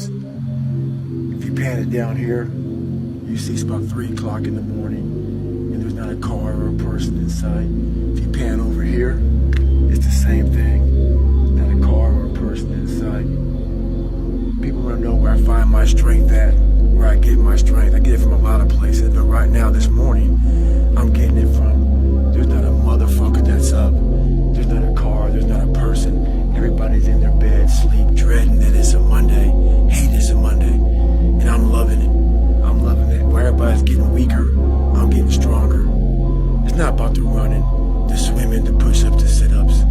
If you pan it down here, you see it's about 3 o'clock in the morning, and there's not a car or a person in sight. If you pan over here, it's the same thing. Not a car or a person in sight. People want to know where I find my strength at, where I get my strength. I get it from a lot of places, but right now, this morning, I'm getting it from, there's not a motherfucker that's up. There's not a car, there's not a person. Everybody's in their bed, sleep, dreading that it's a Monday, hate it's a Monday, and I'm loving it. I'm loving it. Where everybody's getting weaker, I'm getting stronger. It's not about the running, the swimming, the push-ups, the sit-ups.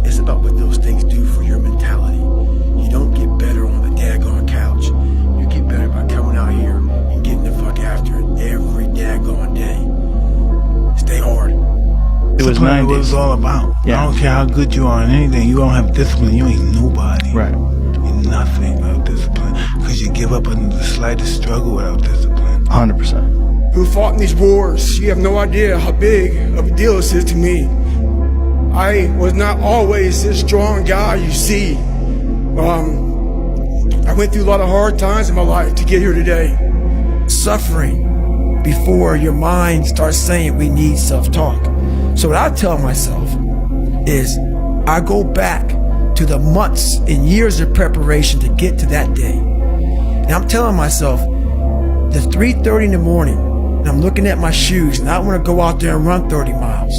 It's about what those things do for your mentality. You don't get better on the daggone couch. You get better by coming out here and getting the fuck after it every daggone day. Stay hard. It was 90s. What it's all about. Yeah. I don't care how good you are in anything. You don't have discipline. You ain't nobody. Right. You're nothing without discipline. Because you give up under the slightest struggle without discipline. 100%. Who fought in these wars? You have no idea how big of a deal this is to me. I was not always this strong guy you see. I went through a lot of hard times in my life to get here today. Suffering before your mind starts saying we need self-talk. So what I tell myself is I go back to the months and years of preparation to get to that day. And I'm telling myself, the 3:30 in the morning, and I'm looking at my shoes, and I want to go out there and run 30 miles.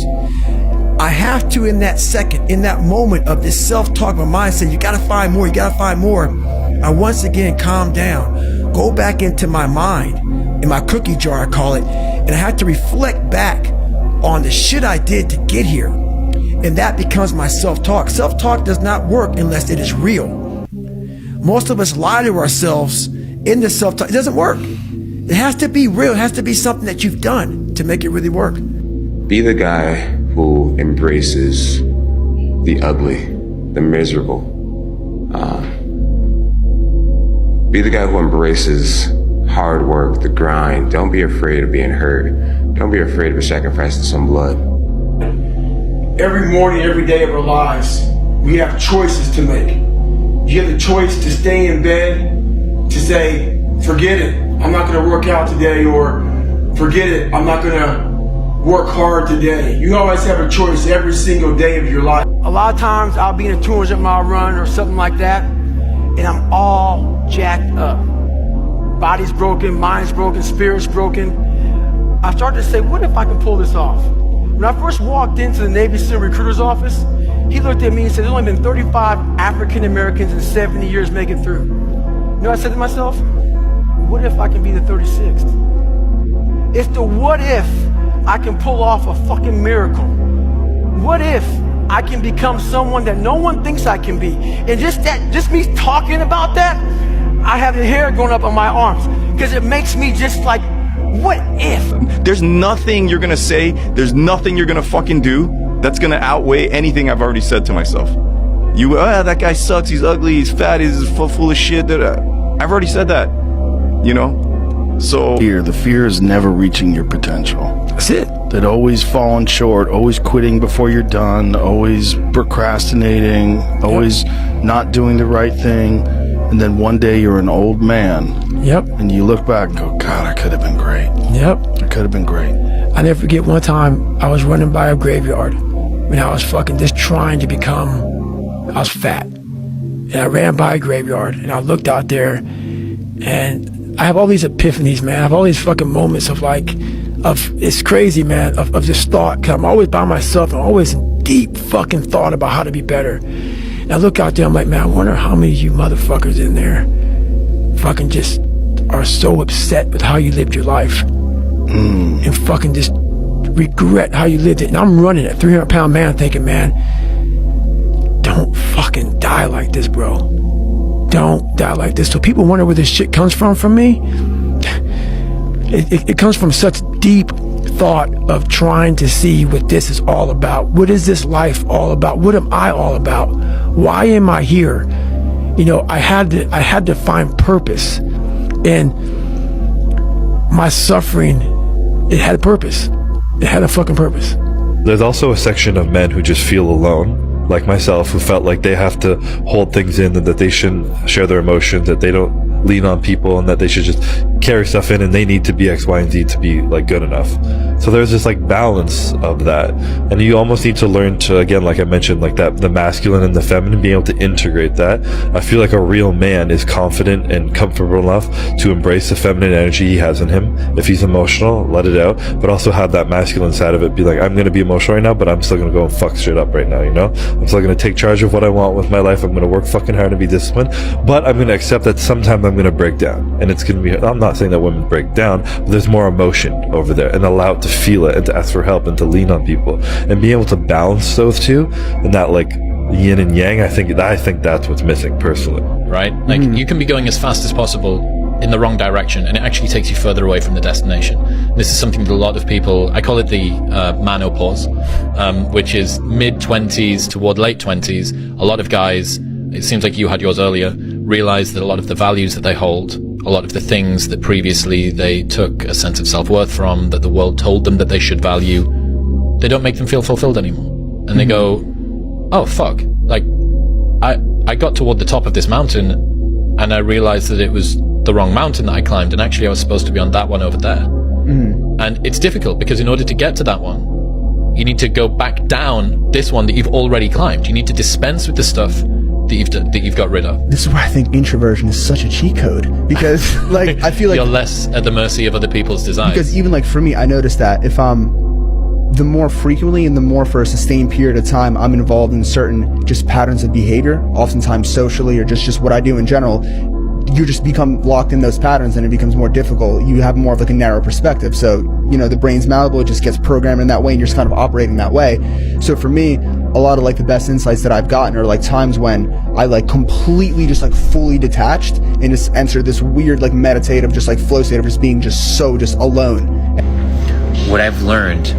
I have to, in that second, in that moment of this self-talk, my mind saying, you got to find more, you got to find more. I once again calm down, go back into my mind, in my cookie jar, I call it, and I have to reflect back on the shit I did to get here. And that becomes my self-talk. Self-talk does not work unless it is real. Most of us lie to ourselves in the self-talk. It doesn't work. It has to be real. It has to be something that you've done to make it really work. Be the guy who embraces the ugly, the miserable. Be the guy who embraces hard work, the grind. Don't be afraid of being hurt. Don't be afraid of sacrificing some blood. Every morning, every day of our lives, we have choices to make. You have the choice to stay in bed, to say, forget it, I'm not gonna work out today, or forget it, I'm not gonna work hard today. You always have a choice every single day of your life. A lot of times I'll be in a 200-mile run or something like that, and I'm all jacked up. Body's broken, mind's broken, spirit's broken. I started to say, what if I can pull this off? When I first walked into the Navy SEAL recruiter's office, he looked at me and said, there's only been 35 African Americans in 70 years make it through. You know what I said to myself? What if I can be the 36th? It's the what if I can pull off a fucking miracle. What if I can become someone that no one thinks I can be? And just me talking about that, I have the hair going up on my arms because it makes me just like, what if? There's nothing you're gonna say, there's nothing you're gonna fucking do that's gonna outweigh anything I've already said to myself. That guy sucks, he's ugly, he's fat, he's full of shit. I've already said that, you know? So The fear is never reaching your potential. That's it. That always falling short, always quitting before you're done, always procrastinating, always not doing the right thing. And then one day you're an old man. Yep. And you look back and go, God, I could have been great. Yep. I could have been great. I never forget one time I was running by a graveyard when I was fucking just trying to become, I was fat. And I ran by a graveyard and I looked out there and I have all these epiphanies, man. I have all these fucking moments of it's crazy, man, of this thought. Cause I'm always by myself. I'm always in deep fucking thought about how to be better. And I look out there, I'm like, man, I wonder how many of you motherfuckers in there fucking just are so upset with how you lived your life and fucking just regret how you lived it. And I'm running a 300-pound man thinking, man, don't fucking die like this, bro. Don't die like this. So people wonder where this shit comes from me. It comes from such deep thought of trying to see what this is all about. What is this life all about? What am I all about? Why am I here? You know, I had to find purpose. And my suffering, it had a purpose. It had a fucking purpose. There's also a section of men who just feel alone, like myself, who felt like they have to hold things in, and that they shouldn't share their emotions, that they don't lean on people and that they should just carry stuff in and they need to be X, Y, and Z to be like good enough. So there's this like balance of that, and you almost need to learn to, again, like I mentioned, like that, the masculine and the feminine, being able to integrate that. I feel like a real man is confident and comfortable enough to embrace the feminine energy he has in him. If he's emotional, let it out, but also have that masculine side of it, be like, I'm going to be emotional right now, but I'm still going to go and fuck shit up right now, you know? I'm still going to take charge of what I want with my life. I'm going to work fucking hard and be disciplined, but I'm going to accept that sometimes I'm going to break down, and it's going to be, I'm not saying that women break down, but there's more emotion over there, and allow it to feel it and to ask for help and to lean on people and be able to balance those two, and that like yin and yang. I think that's what's missing personally. Right? Like you can be going as fast as possible in the wrong direction, and it actually takes you further away from the destination. This is something that a lot of people, I call it the manopause, which is mid-20s toward late 20s. A lot of guys, it seems like you had yours earlier, realize that a lot of the values that they hold, a lot of the things that previously they took a sense of self-worth from, that the world told them that they should value, they don't make them feel fulfilled anymore. And they go, oh fuck, like I got toward the top of this mountain and I realized that it was the wrong mountain that I climbed, and actually I was supposed to be on that one over there. And it's difficult because in order to get to that one, you need to go back down this one that you've already climbed. You need to dispense with the stuff that you've got rid of. This is why I think introversion is such a cheat code, because like I feel like you're less at the mercy of other people's desires. Because even like for me, I noticed that if the more frequently and the more for a sustained period of time I'm involved in certain just patterns of behavior, oftentimes socially or just what I do in general, you just become locked in those patterns and it becomes more difficult. You have more of like a narrow perspective. So, you know, the brain's malleable, it just gets programmed in that way and you're just kind of operating that way. So for me, a lot of like the best insights that I've gotten are like times when I like completely just like fully detached and just entered this weird like meditative just like flow state of just being just so just alone. What I've learned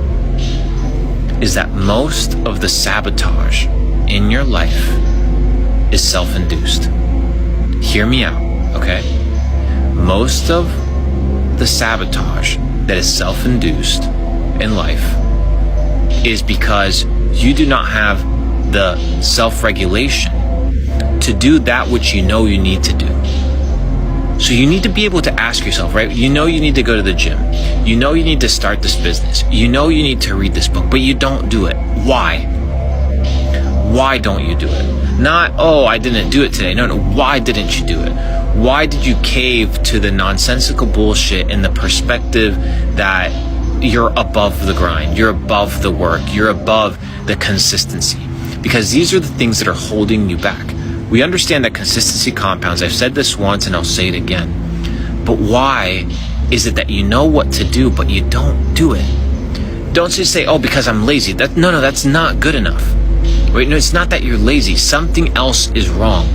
is that most of the sabotage in your life is self-induced. Hear me out, okay? Most of the sabotage that is self-induced in life is because you do not have the self-regulation to do that which you know you need to do. So you need to be able to ask yourself, right? You know you need to go to the gym. You know you need to start this business. You know you need to read this book, but you don't do it. Why? Why don't you do it? Not, oh, I didn't do it today. No, why didn't you do it? Why did you cave to the nonsensical bullshit and the perspective that you're above the grind, you're above the work, you're above the consistency? Because these are the things that are holding you back. We understand that consistency compounds. I've said this once and I'll say it again. But why is it that you know what to do, but you don't do it? Don't just say, oh, because I'm lazy. No, that's not good enough. Right? No, it's not that you're lazy. Something else is wrong.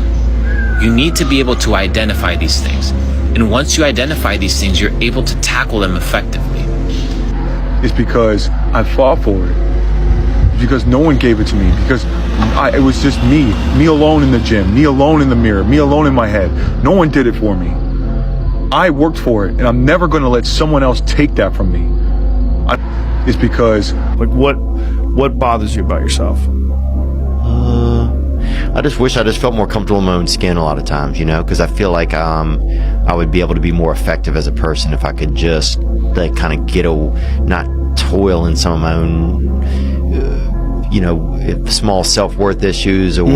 You need to be able to identify these things. And once you identify these things, you're able to tackle them effectively. It's because I fought for it. Because no one gave it to me. Because it was just me alone in the gym, me alone in the mirror, me alone in my head. No one did it for me. I worked for it, and I'm never going to let someone else take that from me. It's because... Like, what bothers you about yourself? I just wish I just felt more comfortable in my own skin a lot of times, you know, because I feel like I would be able to be more effective as a person if I could just like kind of not toil in some of my own, you know, small self-worth issues or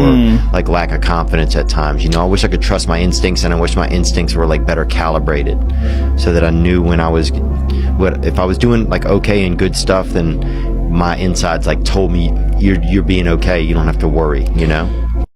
like lack of confidence at times. You know, I wish I could trust my instincts, and I wish my instincts were like better calibrated so that I knew when if I was doing like okay and good stuff, then my insides like told me you're being okay, you don't have to worry, you know?